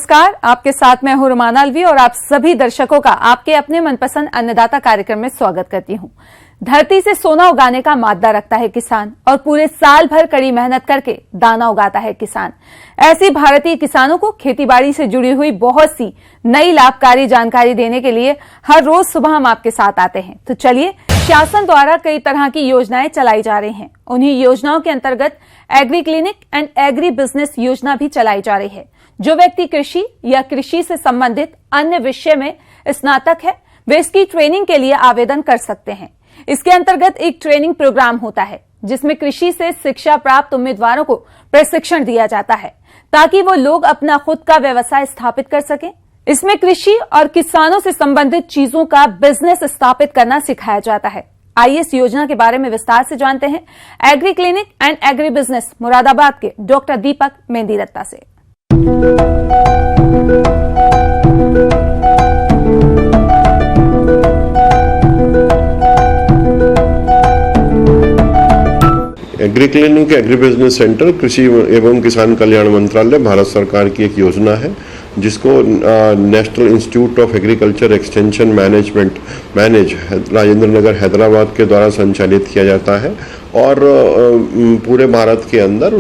नमस्कार, आपके साथ मैं हूं रुमाना अलवी और आप सभी दर्शकों का आपके अपने मनपसंद अन्नदाता कार्यक्रम में स्वागत करती हूं। धरती से सोना उगाने का मादा रखता है किसान और पूरे साल भर कड़ी मेहनत करके दाना उगाता है किसान। ऐसी भारतीय किसानों को खेतीबाड़ी से जुड़ी हुई बहुत सी नई लाभकारी जानकारी देने के लिए हर रोज सुबह हम आपके साथ आते हैं। तो चलिए, शासन द्वारा कई तरह की योजनाएं चलाई जा रही हैं। उन्हीं योजनाओं के अंतर्गत agree clinic and agri business योजना भी चलाई जा रही है। जो व्यक्ति कृषि या कृषि से संबंधित अन्य विषय में स्नातक है, वे इसकी ट्रेनिंग के लिए आवेदन कर सकते हैं। इसके अंतर्गत एक ट्रेनिंग प्रोग्राम होता है जिसमें कृषि से शिक्षा प्राप्त उम्मीदवारों को प्रशिक्षण दिया जाता है ताकि वो लोग अपना खुद का व्यवसाय स्थापित कर सकें। इसमें कृषि और किसानों से संबंधित चीजों का बिजनेस स्थापित करना सिखाया जाता है। आइए इस योजना के बारे में विस्तार से जानते हैं agree clinic and agri business Moradabad के डॉक्टर दीपक मेहंदीरत्ता से। Agree clinic agri business centre कृषि एवं किसान कल्याण मंत्रालय भारत सरकार की एक योजना है जिसको national institute of agriculture extension management Rajendra Nagar Hyderabad के द्वारा संचालित किया जाता है और पूरे भारत के अंदर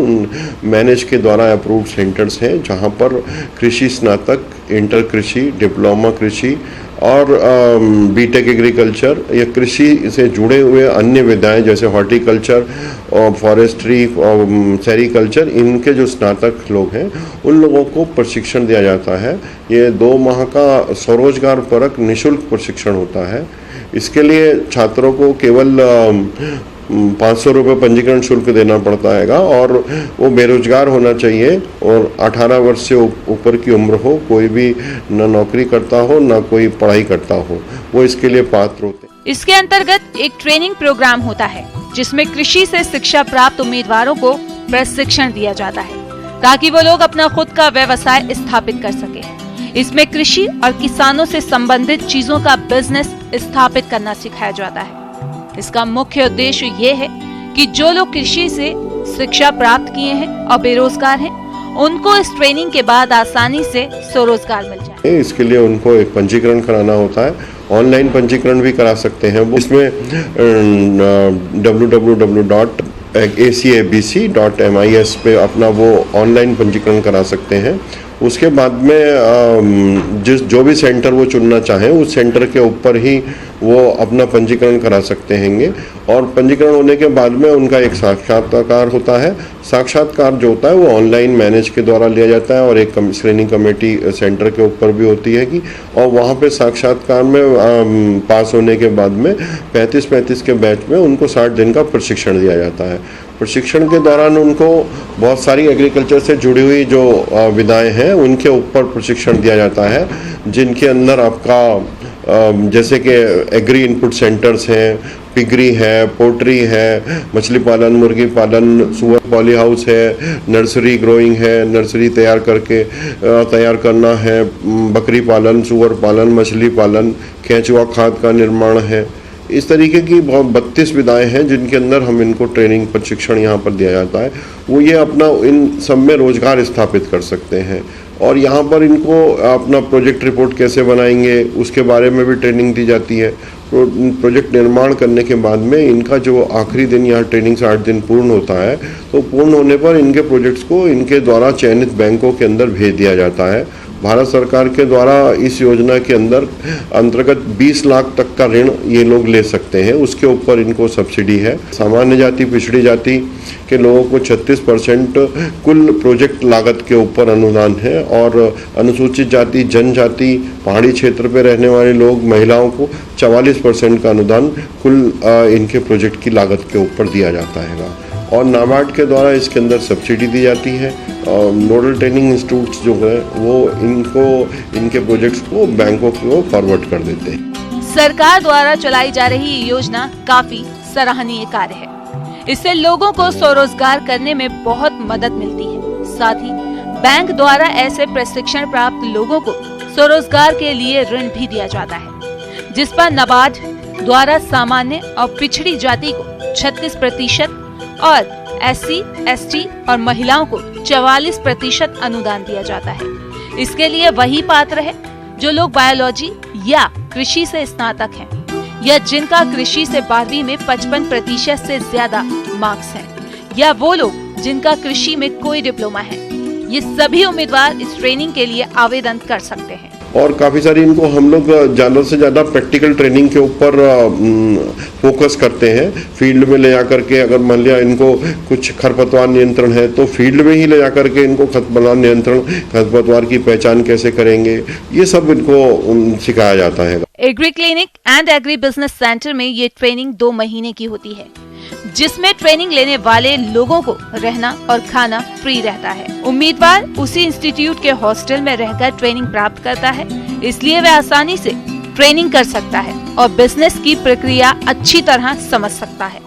मैनेज के द्वारा अप्रूव्ड सेंटर्स हैं जहां पर कृषि स्नातक, इंटर कृषि, डिप्लोमा कृषि और बीटेक एग्रीकल्चर या कृषि से जुड़े हुए अन्य विधाएं जैसे हॉर्टिकल्चर और फॉरेस्ट्री और सेरिकल्चर, इनके जो स्नातक लोग हैं उन लोगों को प्रशिक्षण दिया जाता है। ये 2 माह का स्वरोजगार परक निःशुल्क प्रशिक्षण होता है। इसके लिए छात्रों को केवल 500 रुपये पंजीकरण शुल्क देना पड़ता है और वो बेरोजगार होना चाहिए और 18 वर्ष से ऊपर की उम्र हो, कोई भी न नौकरी करता हो न कोई पढ़ाई करता हो, वो इसके लिए पात्र होते हैं। इसके अंतर्गत एक ट्रेनिंग प्रोग्राम होता है जिसमें कृषि से शिक्षा प्राप्त उम्मीदवारों को प्रशिक्षण दिया जाता है ताकि वो लोग अपना खुद का व्यवसाय स्थापित कर सके। इसमें कृषि और किसानों से संबंधित चीजों का बिजनेस स्थापित करना सिखाया जाता है। इसका मुख्य उद्देश्य ये है कि जो लोग कृषि से शिक्षा प्राप्त किए हैं और बेरोजगार हैं, उनको इस ट्रेनिंग के बाद आसानी से स्वरोजगार मिल जाए। इसके लिए उनको एक पंजीकरण कराना होता है, ऑनलाइन पंजीकरण भी करा सकते हैं। इसमें www.acabc.mis पे अपना वो ऑनलाइन पंजीकरण करा सकते हैं। उसके बाद में जो भी सेंटर वो चुनना चाहें उस सेंटर के ऊपर ही वो अपना पंजीकरण करा सकते हैंगे और पंजीकरण होने के बाद में उनका एक साक्षात्कार होता है। साक्षात्कार जो होता है वो ऑनलाइन मैनेज के द्वारा लिया जाता है और एक स्क्रीनिंग कमेटी सेंटर के ऊपर भी होती है और वहाँ पे साक्षात्कार में पास होने के बाद में 35 के बैच में उनको 60 दिन का प्रशिक्षण दिया जाता है। प्रशिक्षण के दौरान उनको बहुत सारी एग्रीकल्चर से जुड़ी हुई जो विधाएं हैं उनके ऊपर प्रशिक्षण दिया जाता है, जिनके अंदर आपका जैसे कि एग्री इनपुट सेंटर्स हैं, पिगरी है, पोल्ट्री है, मछली पालन, मुर्गी पालन, सुअर पॉली हाउस है, नर्सरी ग्रोइंग है, नर्सरी तैयार करना है, बकरी पालन, सुअर पालन, मछली पालन, केंचुआ खाद का निर्माण है। इस तरीके की 32 विधाएं हैं जिनके अंदर हम इनको ट्रेनिंग प्रशिक्षण यहाँ पर दिया जाता है। वो ये अपना इन सब में रोजगार स्थापित कर सकते हैं और यहाँ पर इनको अपना प्रोजेक्ट रिपोर्ट कैसे बनाएंगे उसके बारे में भी ट्रेनिंग दी जाती है। प्रोजेक्ट निर्माण करने के बाद में इनका जो आखिरी दिन यहाँ ट्रेनिंग से 8 दिन पूर्ण होता है, तो पूर्ण होने पर इनके प्रोजेक्ट्स को इनके द्वारा चयनित बैंकों के अंदर भेज दिया जाता है। भारत सरकार के द्वारा इस योजना के अंतर्गत 20 लाख तक का ऋण ये लोग ले सकते हैं, उसके ऊपर इनको सब्सिडी है। सामान्य जाति, पिछड़ी जाति के लोगों को 36% कुल प्रोजेक्ट लागत के ऊपर अनुदान है और अनुसूचित जाति, जनजाति, पहाड़ी क्षेत्र पे रहने वाले लोग, महिलाओं को 44% का अनुदान कुल इनके प्रोजेक्ट की लागत के ऊपर दिया जाता है और नाबार्ड के द्वारा इसके अंदर सब्सिडी दी जाती है। नोडल ट्रेनिंग इंस्टीट्यूट्स जो है वो इनके प्रोजेक्ट्स को बैंकों को फॉरवर्ड कर देते हैं। सरकार द्वारा चलाई जा रही ये योजना काफी सराहनीय कार्य है। इससे लोगों को स्वरोजगार करने में बहुत मदद मिलती है। साथ ही बैंक द्वारा ऐसे प्रशिक्षण प्राप्त लोगों को स्वरोजगार के लिए ऋण भी दिया जाता है, जिस पर नाबार्ड द्वारा सामान्य और पिछड़ी जाति को 36% और SC, ST और महिलाओं को 44% अनुदान दिया जाता है। इसके लिए वही पात्र है जो लोग बायोलॉजी या कृषि से स्नातक हैं, या जिनका कृषि से 12वीं में 55% से ज्यादा मार्क्स हैं, या वो लोग जिनका कृषि में कोई डिप्लोमा है। ये सभी उम्मीदवार इस ट्रेनिंग के लिए आवेदन कर सकते हैं। और काफ़ी सारी इनको हम लोग ज़्यादा से ज़्यादा प्रैक्टिकल ट्रेनिंग के ऊपर फोकस करते हैं। फील्ड में ले जाकर के, अगर मान लिया इनको कुछ खरपतवार नियंत्रण है तो फील्ड में ही ले जाकर के इनको खरपतवार नियंत्रण, खरपतवार की पहचान कैसे करेंगे, ये सब इनको सिखाया जाता है। Agree clinic and agri business centre में ये ट्रेनिंग 2 महीने की होती है, जिसमें ट्रेनिंग लेने वाले लोगों को रहना और खाना फ्री रहता है। उम्मीदवार उसी इंस्टीट्यूट के हॉस्टल में रहकर ट्रेनिंग प्राप्त करता है, इसलिए वह आसानी से ट्रेनिंग कर सकता है और बिजनेस की प्रक्रिया अच्छी तरह समझ सकता है।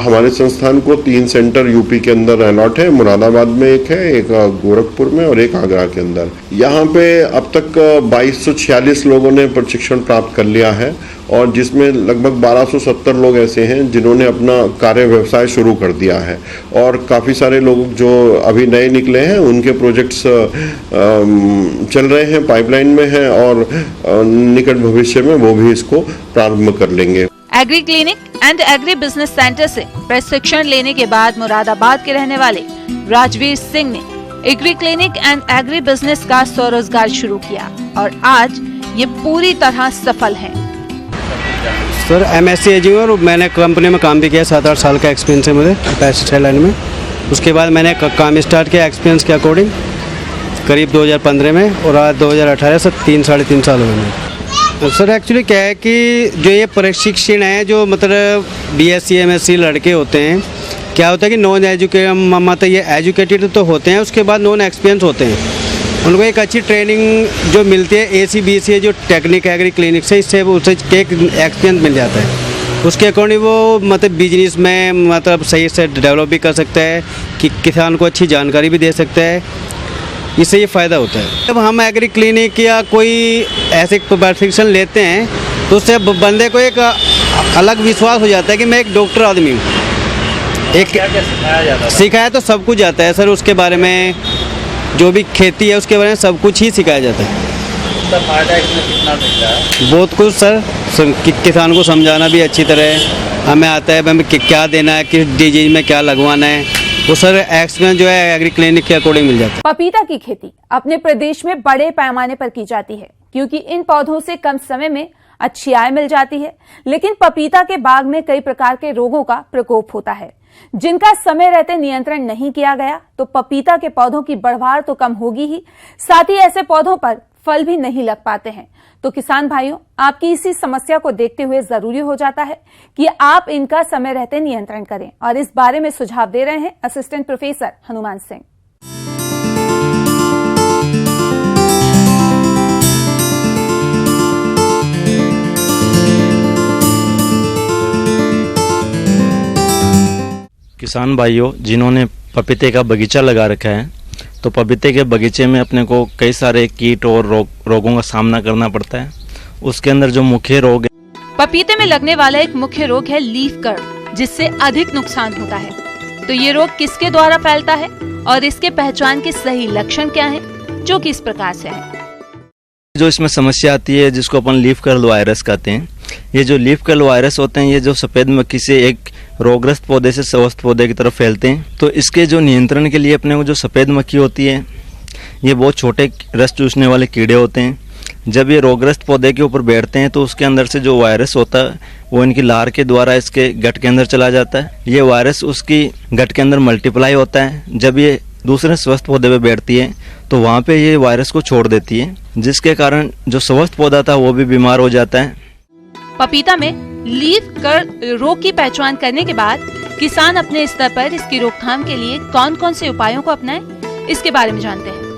हमारे संस्थान को 3 सेंटर यूपी के अंदर अलॉट है। मुरादाबाद में एक है, एक गोरखपुर में और एक आगरा के अंदर। यहाँ पे अब तक 2246 लोगों ने प्रशिक्षण प्राप्त कर लिया है और जिसमें लगभग 1270 लोग ऐसे हैं जिन्होंने अपना कार्य व्यवसाय शुरू कर दिया है। और काफ़ी सारे लोग जो अभी नए निकले हैं उनके प्रोजेक्ट्स चल रहे हैं, पाइपलाइन में हैं और निकट भविष्य में वो भी इसको प्रारंभ कर लेंगे। Agree clinic and agri business centre से प्रशिक्षण लेने के बाद मुरादाबाद के रहने वाले राजवीर सिंह ने agree clinic and agri business का स्वरोजगार शुरू किया और आज ये पूरी तरह सफल है। सर MSc एजिंग और मैंने कंपनी में काम भी किया, 7-8 साल का एक्सपीरियंस है मुझे पेस्टिसाइड लाइन में। उसके बाद मैंने काम स्टार्ट किया एक्सपीरियंस के अकॉर्डिंग करीब 2015 में और आज 2018 से 3-3.5 साल हुए हैं। सर एक्चुअली क्या है कि जो ये प्रशिक्षण है, जो मतलब BSc MSc लड़के होते हैं, क्या होता है कि नॉन मतलब ये एजुकेटेड तो होते हैं, उसके बाद नॉन एक्सपीरियंस होते हैं। उनको एक अच्छी ट्रेनिंग जो मिलती है AC/BSc जो टेक्निक एग्री क्लिनिक से, इससे उसे एक एक्सपीरियंस मिल जाता है। उसके अकॉर्डिंग वो मतलब बिजनेस में मतलब सही से डेवलप भी कर सकता है कि किसान को अच्छी जानकारी भी दे सकता है, इससे ये फ़ायदा होता है। जब हम एग्री क्लिनिक या कोई ऐसे प्रशिक्षण लेते हैं तो उससे बंदे को एक अलग विश्वास हो जाता है कि मैं एक डॉक्टर आदमी हूँ। एक क्या सिखाया जाता है? सिखाया तो सब कुछ आता है सर, उसके बारे में जो भी खेती है उसके बारे में सब कुछ ही सिखाया जाता है। उसका फायदा इसमें कितना मिल रहा है? बहुत कुछ सर, किसान को समझाना भी अच्छी तरह हमें आता है, हमें क्या देना है, किस डिजीज में क्या लगवाना है, वो सर एक्सपीरियंस जो है एग्री क्लिनिक के अकॉर्डिंग मिल जाता है। पपीता की खेती अपने प्रदेश में बड़े पैमाने पर की जाती है क्योंकि इन पौधों से कम समय में अच्छी आय मिल जाती है। लेकिन पपीता के बाग में कई प्रकार के रोगों का प्रकोप होता है जिनका समय रहते नियंत्रण नहीं किया गया तो पपीता के पौधों की बढ़वार तो कम होगी ही, साथ ही ऐसे पौधों पर फल भी नहीं लग पाते हैं। तो किसान भाइयों, आपकी इसी समस्या को देखते हुए जरूरी हो जाता है कि आप इनका समय रहते नियंत्रण करें और इस बारे में सुझाव दे रहे हैं असिस्टेंट प्रोफेसर हनुमान सिंह। किसान भाइयों, जिन्होंने पपीते का बगीचा लगा रखा है तो पपीते के बगीचे में अपने को कई सारे कीट और रोगों का सामना करना पड़ता है। उसके अंदर जो मुख्य रोग है, पपीते में लगने वाला एक मुख्य रोग है लीफ कर्ल, जिससे अधिक नुकसान होता है। तो ये रोग किसके द्वारा फैलता है और इसके पहचान के सही लक्षण क्या हैं, जो कि इस प्रकार से है। जो इसमें समस्या आती है जिसको अपन लीफ कर्ल वायरस कहते हैं। ये जो लीफ कर्ल वायरस होते हैं, ये जो सफेद मक्खी से एक रोगग्रस्त पौधे से स्वस्थ पौधे की तरफ फैलते हैं। तो इसके जो नियंत्रण के लिए अपने को जो सफेद मक्खी होती है, ये बहुत छोटे रस चूसने वाले कीड़े होते हैं। जब ये रोगग्रस्त पौधे के ऊपर बैठते हैं तो उसके अंदर से जो वायरस होता है वो इनकी लार के द्वारा इसके गट के अंदर चला जाता है। ये वायरस उसकी गट के अंदर मल्टीप्लाई होता है। जब ये दूसरे स्वस्थ पौधे पे बैठती है तो वहाँ पे ये वायरस को छोड़ देती है, जिसके कारण जो स्वस्थ पौधा था वो भी बीमार हो जाता है। पपीता में लीफ कर्ल रोग की पहचान करने के बाद किसान अपने स्तर पर इसकी रोकथाम के लिए कौन कौन से उपायों को अपनाएं, इसके बारे में जानते हैं।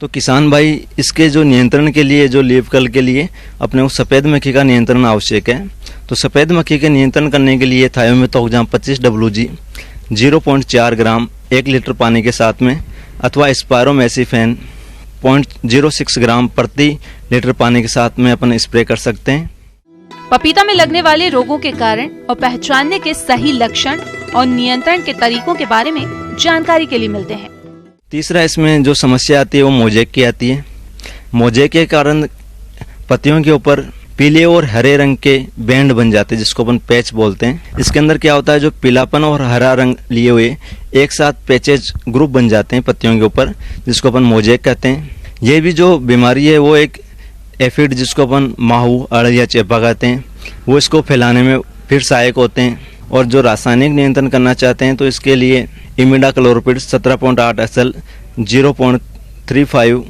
तो किसान भाई, इसके जो नियंत्रण के लिए, जो लीफ कर्ल के लिए अपने को सफ़ेद मक्खी का नियंत्रण आवश्यक है। तो सफ़ेद मक्खी के नियंत्रण करने के लिए थायोमेथोक्साम 25 WG 0.4 ग्राम 1 लीटर पानी के साथ में अथवा स्पायरोमेसिफेन 0.06 ग्राम प्रति लीटर पानी के साथ में अपन स्प्रे कर सकते हैं। पपीता में लगने वाले रोगों के कारण और पहचानने के सही लक्षण और नियंत्रण के तरीकों के बारे में जानकारी के लिए मिलते हैं। तीसरा इसमें जो समस्या आती है वो मोजेक की आती है। मोजेक के कारण पत्तियों के ऊपर पीले और हरे रंग के बैंड बन जाते हैं, जिसको अपन पैच बोलते हैं। इसके अंदर क्या होता है, जो पीलापन और हरा रंग लिए हुए एक साथ पैचेज ग्रुप बन जाते हैं पत्तियों के ऊपर, जिसको अपन मोजेक कहते हैं। ये भी जो बीमारी है वो एक एफिड, जिसको अपन माहू, अड़ या चेपा कहते हैं, वो इसको फैलाने में फिर सहायक होते हैं। और जो रासायनिक नियंत्रण करना चाहते हैं तो इसके लिए इमिडाक्लोरोपिड 17.8 SL 0.35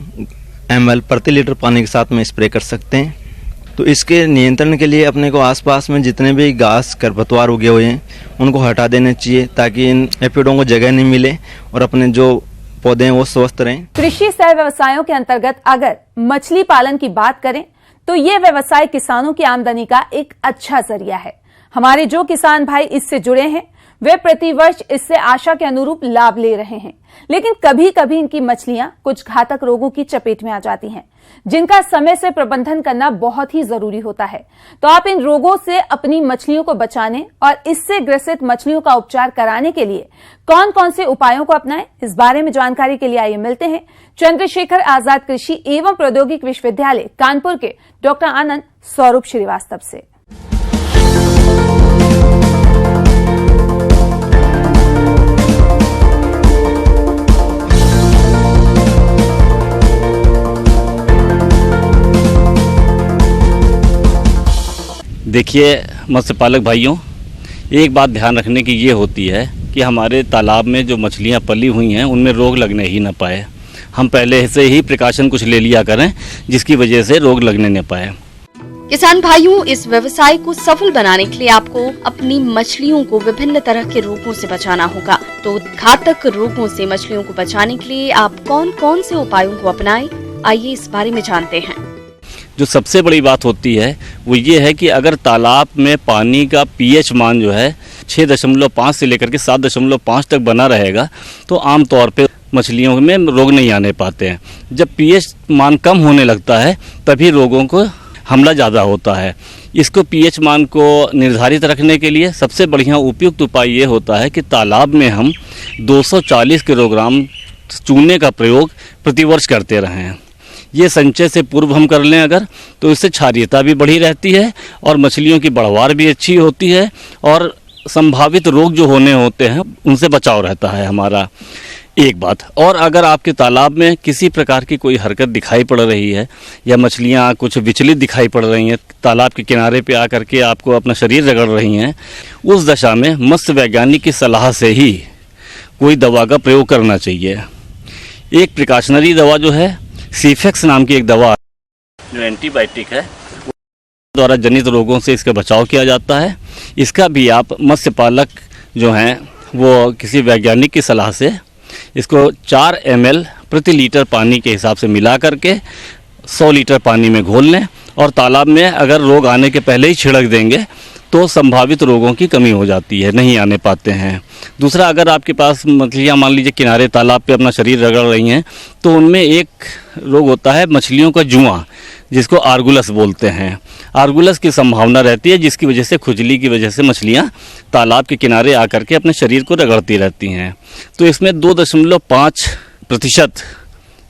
ml प्रति लीटर पानी के साथ में स्प्रे कर सकते हैं। तो इसके नियंत्रण के लिए अपने को आसपास में जितने भी घास खरपतवार उगे हुए हैं उनको हटा देने चाहिए, ताकि इन एफिडों को जगह नहीं मिले और अपने जो पौधे हैं वो स्वस्थ रहें। कृषि सह व्यवसायों के अंतर्गत अगर मछली पालन की बात करें तो ये व्यवसाय किसानों की आमदनी का एक अच्छा जरिया है। हमारे जो किसान भाई इससे जुड़े हैं वे प्रतिवर्ष इससे आशा के अनुरूप लाभ ले रहे हैं, लेकिन कभी कभी इनकी मछलियां कुछ घातक रोगों की चपेट में आ जाती हैं, जिनका समय से प्रबंधन करना बहुत ही जरूरी होता है। तो आप इन रोगों से अपनी मछलियों को बचाने और इससे ग्रसित मछलियों का उपचार कराने के लिए कौन कौन से उपायों को अपनाएं, इस बारे में जानकारी के लिए आइए मिलते हैं चंद्रशेखर आजाद कृषि एवं प्रौद्योगिकी विश्वविद्यालय कानपुर के डॉक्टर आनंद स्वरूप श्रीवास्तव से। देखिए मत्स्य पालक भाइयों, एक बात ध्यान रखने की ये होती है कि हमारे तालाब में जो मछलियाँ पली हुई हैं उनमें रोग लगने ही न पाए। हम पहले से ही प्रिकॉशन कुछ ले लिया करें जिसकी वजह से रोग लगने न पाए। किसान भाइयों, इस व्यवसाय को सफल बनाने के लिए आपको अपनी मछलियों को विभिन्न तरह के रोगों से बचाना होगा। तो घातक रोगों से मछलियों को बचाने के लिए आप कौन कौन से उपायों को अपनाएं, आइए इस बारे में जानते हैं। जो सबसे बड़ी बात होती है वो ये है कि अगर तालाब में पानी का पीएच मान जो है 6.5 से लेकर के 7.5 तक बना रहेगा तो आमतौर पे मछलियों में रोग नहीं आने पाते हैं। जब पीएच मान कम होने लगता है तभी रोगों को हमला ज़्यादा होता है। इसको पीएच मान को निर्धारित रखने के लिए सबसे बढ़िया उपयुक्त उपाय ये होता है कि तालाब में हम 240 किलोग्राम चूने का प्रयोग प्रतिवर्ष करते रहें। ये संचय से पूर्व हम कर लें अगर, तो इससे क्षारीयता भी बढ़ी रहती है और मछलियों की बढ़वार भी अच्छी होती है और संभावित रोग जो होने होते हैं उनसे बचाव रहता है हमारा। एक बात और, अगर आपके तालाब में किसी प्रकार की कोई हरकत दिखाई पड़ रही है या मछलियाँ कुछ विचलित दिखाई पड़ रही हैं, तालाब के किनारे पे आकर के आपको अपना शरीर रगड़ रही हैं, उस दशा में मत्स्य वैज्ञानिक की सलाह से ही कोई दवा का प्रयोग करना चाहिए। एक प्रिकॉशनरी दवा जो है सीफेक्स नाम की एक दवा जो एंटीबायोटिक है द्वारा जनित रोगों से इसका बचाव किया जाता है। इसका भी आप मत्स्य पालक जो हैं वो किसी वैज्ञानिक की सलाह से इसको 4 ml प्रति लीटर पानी के हिसाब से मिला करके 100 लीटर पानी में घोल लें और तालाब में अगर रोग आने के पहले ही छिड़क देंगे तो संभावित रोगों की कमी हो जाती है, नहीं आने पाते हैं। दूसरा, अगर आपके पास मछलियाँ मान लीजिए किनारे तालाब पे अपना शरीर रगड़ रही हैं तो उनमें एक रोग होता है मछलियों का जुआ, जिसको आर्गुलस बोलते हैं। आर्गुलस की संभावना रहती है जिसकी वजह से खुजली की वजह से मछलियाँ तालाब के किनारे आकर के अपने शरीर को रगड़ती रहती हैं। तो इसमें 2.5%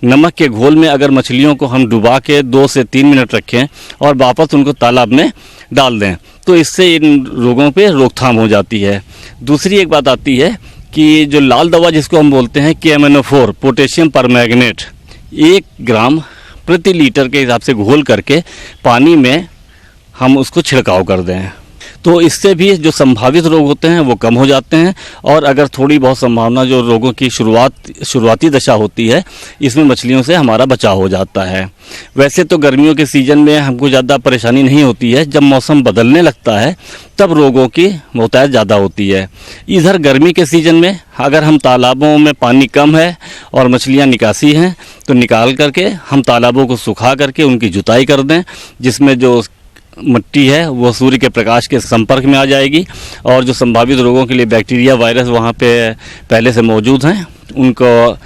नमक के घोल में अगर मछलियों को हम डुबा के 2 से 3 मिनट रखें और वापस उनको तालाब में डाल दें तो इससे इन रोगों पे रोकथाम हो जाती है। दूसरी एक बात आती है कि जो लाल दवा जिसको हम बोलते हैं KMNO4 पोटेशियम परमैंगनेट 1 ग्राम प्रति लीटर के हिसाब से घोल करके पानी में हम उसको छिड़काव कर दें तो इससे भी जो संभावित रोग होते हैं वो कम हो जाते हैं। और अगर थोड़ी बहुत संभावना जो रोगों की शुरुआती दशा होती है इसमें मछलियों से हमारा बचाव हो जाता है। वैसे तो गर्मियों के सीज़न में हमको ज़्यादा परेशानी नहीं होती है, जब मौसम बदलने लगता है तब रोगों की बहुतायत ज़्यादा होती है। इधर गर्मी के सीज़न में अगर हम तालाबों में पानी कम है और मछलियाँ निकासी हैं तो निकाल करके हम तालाबों को सुखा करके उनकी जुताई कर दें, जिसमें जो मिट्टी है वो सूर्य के प्रकाश के संपर्क में आ जाएगी और जो संभावित रोगों के लिए बैक्टीरिया वायरस वहाँ पे पहले से मौजूद हैं उनको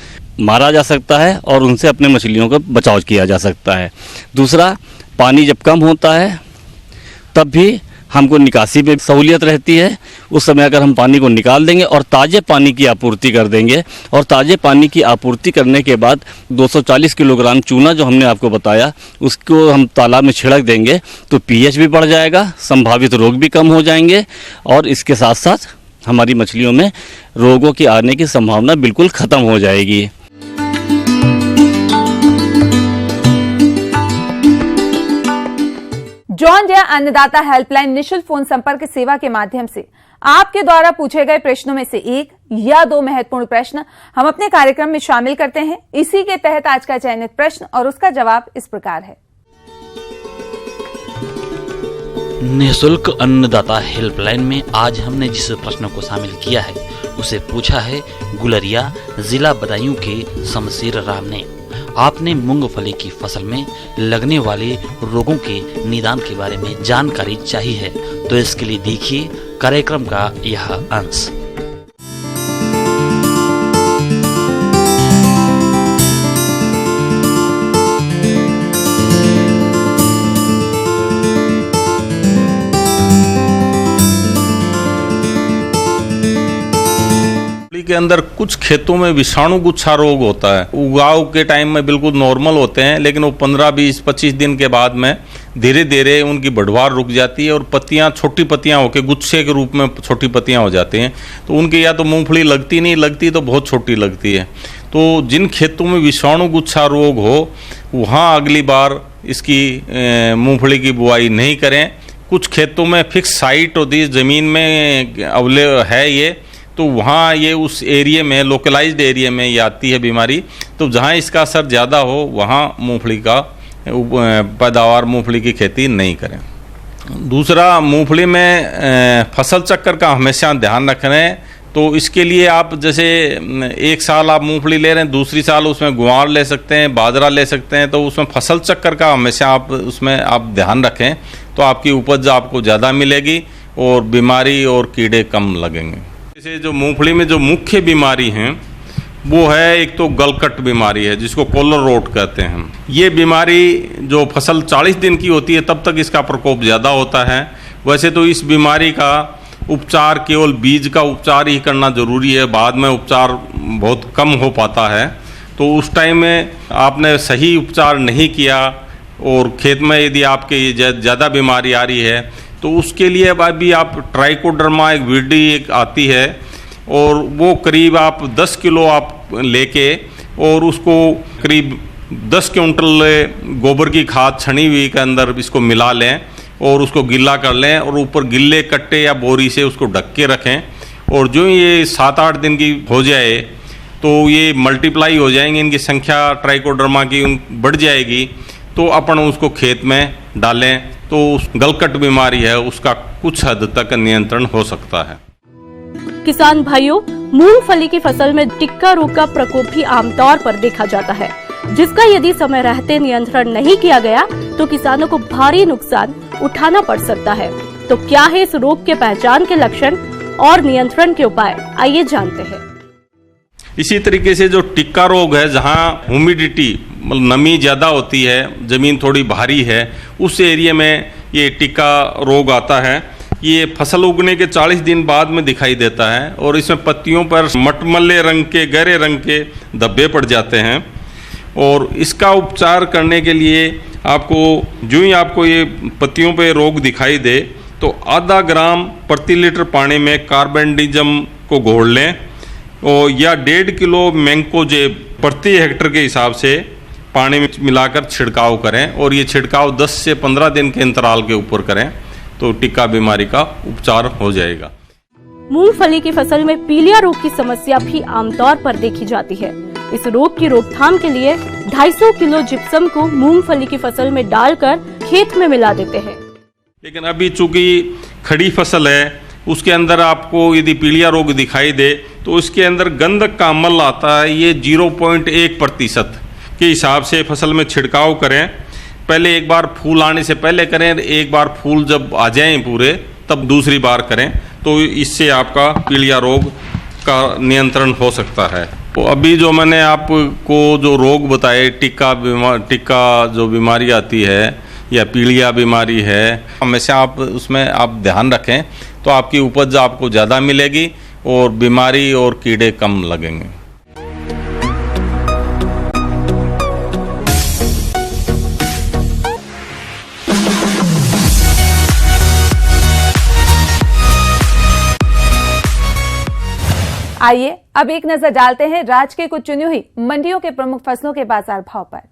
मारा जा सकता है और उनसे अपने मछलियों का बचाव किया जा सकता है। दूसरा, पानी जब कम होता है तब भी हमको निकासी में सहूलियत रहती है। उस समय अगर हम पानी को निकाल देंगे और ताज़े पानी की आपूर्ति कर देंगे, और ताज़े पानी की आपूर्ति करने के बाद 240 किलोग्राम चूना जो हमने आपको बताया उसको हम तालाब में छिड़क देंगे, तो पीएच भी बढ़ जाएगा, संभावित रोग भी कम हो जाएंगे, और इसके साथ साथ हमारी मछलियों में रोगों की आने की संभावना बिल्कुल ख़त्म हो जाएगी। जॉन डियर अन्नदाता हेल्पलाइन निशुल्क फोन संपर्क सेवा के माध्यम से आपके द्वारा पूछे गए प्रश्नों में से एक या दो महत्वपूर्ण प्रश्न हम अपने कार्यक्रम में शामिल करते हैं। इसी के तहत आज का चयनित प्रश्न और उसका जवाब इस प्रकार है। निःशुल्क अन्नदाता हेल्पलाइन में आज हमने जिस प्रश्न को शामिल किया है उसे पूछा है गुलरिया जिला बदायूं के शमशेर राम ने। आपने मूंगफली की फसल में लगने वाले रोगों के निदान के बारे में जानकारी चाहिए है, तो इसके लिए देखिए कार्यक्रम का यह अंश। के अंदर कुछ खेतों में विषाणु गुच्छा रोग होता है। उगाव के टाइम में बिल्कुल नॉर्मल होते हैं, लेकिन वो 15, 20, 25 दिन के बाद में धीरे धीरे उनकी बढ़वार रुक जाती है और पत्तियां छोटी पत्तियां होकर गुच्छे के रूप में छोटी पत्तियां हो जाती हैं। तो उनकी या तो मूंगफली लगती नहीं, लगती तो बहुत छोटी लगती है। तो जिन खेतों में विषाणु गुच्छा रोग हो वहाँ अगली बार इसकी मूंगफली की बुआई नहीं करें। कुछ खेतों में फिक्स साइट होती है, ज़मीन में अवेलेबल है ये, तो वहाँ ये उस एरिया में लोकलाइज्ड एरिया में ये आती है बीमारी। तो जहाँ इसका असर ज़्यादा हो वहाँ मूंगफली का पैदावार मूंगफली की खेती नहीं करें। दूसरा, मूंगफली में फसल चक्कर का हमेशा ध्यान रखें। तो इसके लिए आप जैसे एक साल आप मूंगफली ले रहे हैं, दूसरी साल उसमें गुआर ले सकते हैं, बाजरा ले सकते हैं। तो उसमें फसल चक्कर का हमेशा आप उसमें आप ध्यान रखें, तो आपकी उपज आपको ज़्यादा मिलेगी और बीमारी और कीड़े कम लगेंगे। जैसे जो मूंगफली में जो मुख्य बीमारी हैं वो है, एक तो गलकट बीमारी है जिसको कॉलर रोट कहते हैं। ये बीमारी जो फसल 40 दिन की होती है तब तक इसका प्रकोप ज़्यादा होता है। वैसे तो इस बीमारी का उपचार केवल बीज का उपचार ही करना ज़रूरी है, बाद में उपचार बहुत कम हो पाता है। तो उस टाइम में आपने सही उपचार नहीं किया और खेत में यदि आपके ज़्यादा बीमारी आ रही है तो उसके लिए अभी आप ट्राइकोडर्मा एक वीडी एक आती है और वो करीब आप 10 किलो आप लेके और उसको करीब 10 क्विंटल गोबर की खाद छनी हुई के अंदर इसको मिला लें और उसको गिल्ला कर लें और ऊपर गिल्ले कट्टे या बोरी से उसको ढक के रखें। और जो ये 7-8 दिन की हो जाए तो ये मल्टीप्लाई हो जाएंगे, इनकी संख्या ट्राइकोडर्मा की बढ़ जाएगी। तो अपन उसको खेत में डालें तो गलकट बीमारी है उसका कुछ हद तक नियंत्रण हो सकता है। किसान भाइयों, मूंगफली की फसल में टिक्का रोग का प्रकोप भी आमतौर पर देखा जाता है, जिसका यदि समय रहते नियंत्रण नहीं किया गया तो किसानों को भारी नुकसान उठाना पड़ सकता है। तो क्या है इस रोग के पहचान के लक्षण और नियंत्रण के उपाय, आइए जानते हैं। इसी तरीके से जो टिक्का रोग है, जहाँ ह्यूमिडिटी नमी ज़्यादा होती है, ज़मीन थोड़ी भारी है, उस एरिया में ये टिक्का रोग आता है। ये फसल उगने के 40 दिन बाद में दिखाई देता है और इसमें पत्तियों पर मटमल्ले रंग के, गहरे रंग के धब्बे पड़ जाते हैं। और इसका उपचार करने के लिए आपको जो ही आपको ये पत्तियों पे रोग दिखाई दे तो आधा ग्राम प्रति लीटर पानी में कार्बेंडिजम को घोल लें और या 1.5 किलो मैंकोजेब प्रति हेक्टर के हिसाब से पानी में मिलाकर छिड़काव करें। और ये छिड़काव 10 से 15 दिन के अंतराल के ऊपर करें तो टिक्का बीमारी का उपचार हो जाएगा। मूंगफली की फसल में पीलिया रोग की समस्या भी आमतौर पर देखी जाती है। इस रोग की रोकथाम के लिए 250 किलो जिप्सम को मूंगफली की फसल में डालकर खेत में मिला देते हैं। लेकिन अभी चूंकि खड़ी फसल है, उसके अंदर आपको यदि पीलिया रोग दिखाई दे तो इसके अंदर गंधक का अम्ल आता है। ये 0.1% के हिसाब से फसल में छिड़काव करें। पहले एक बार फूल आने से पहले करें, एक बार फूल जब आ जाएं पूरे तब दूसरी बार करें। तो इससे आपका पीलिया रोग का नियंत्रण हो सकता है। तो अभी जो मैंने आपको जो रोग बताए, टिक्का जो बीमारी आती है या पीलिया बीमारी है, हमेशा आप उसमें आप ध्यान रखें तो आपकी उपज आपको ज़्यादा मिलेगी और बीमारी और कीड़े कम लगेंगे। आइए अब एक नजर डालते हैं राज्य के कुछ चुनी हुई मंडियों के प्रमुख फसलों के बाजार भाव पर।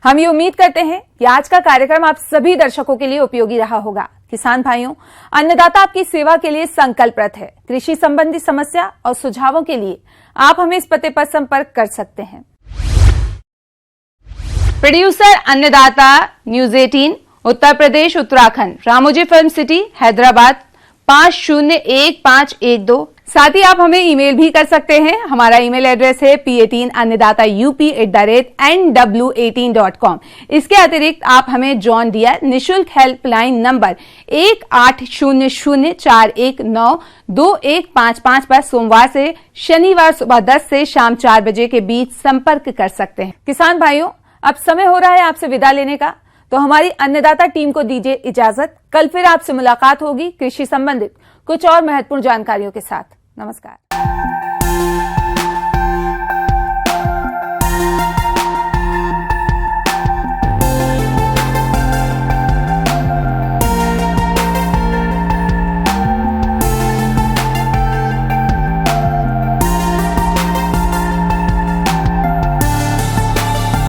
हम ये उम्मीद करते हैं कि आज का कार्यक्रम आप सभी दर्शकों के लिए उपयोगी रहा होगा। किसान भाइयों, अन्नदाता आपकी सेवा के लिए संकल्परत है। कृषि संबंधी समस्या और सुझावों के लिए आप हमें इस पते पर संपर्क कर सकते हैं। प्रोड्यूसर अन्नदाता, news 18, Uttar Pradesh, Uttarakhand, Ramoji film city, Hyderabad 501512। साथ ही आप हमें ईमेल भी कर सकते हैं। हमारा ईमेल एड्रेस है p18annadata@nw18.com। इसके अतिरिक्त आप हमें जॉन डियर निशुल्क हेल्पलाइन नंबर 180041922155 पर सोमवार से शनिवार सुबह 10 से शाम 4 बजे के बीच संपर्क कर सकते हैं। किसान भाइयों, अब समय हो रहा है आपसे विदा लेने का, तो हमारी अन्नदाता टीम को दीजिए इजाजत। कल फिर आपसे मुलाकात होगी कृषि संबंधित कुछ और महत्वपूर्ण जानकारियों के साथ। नमस्कार।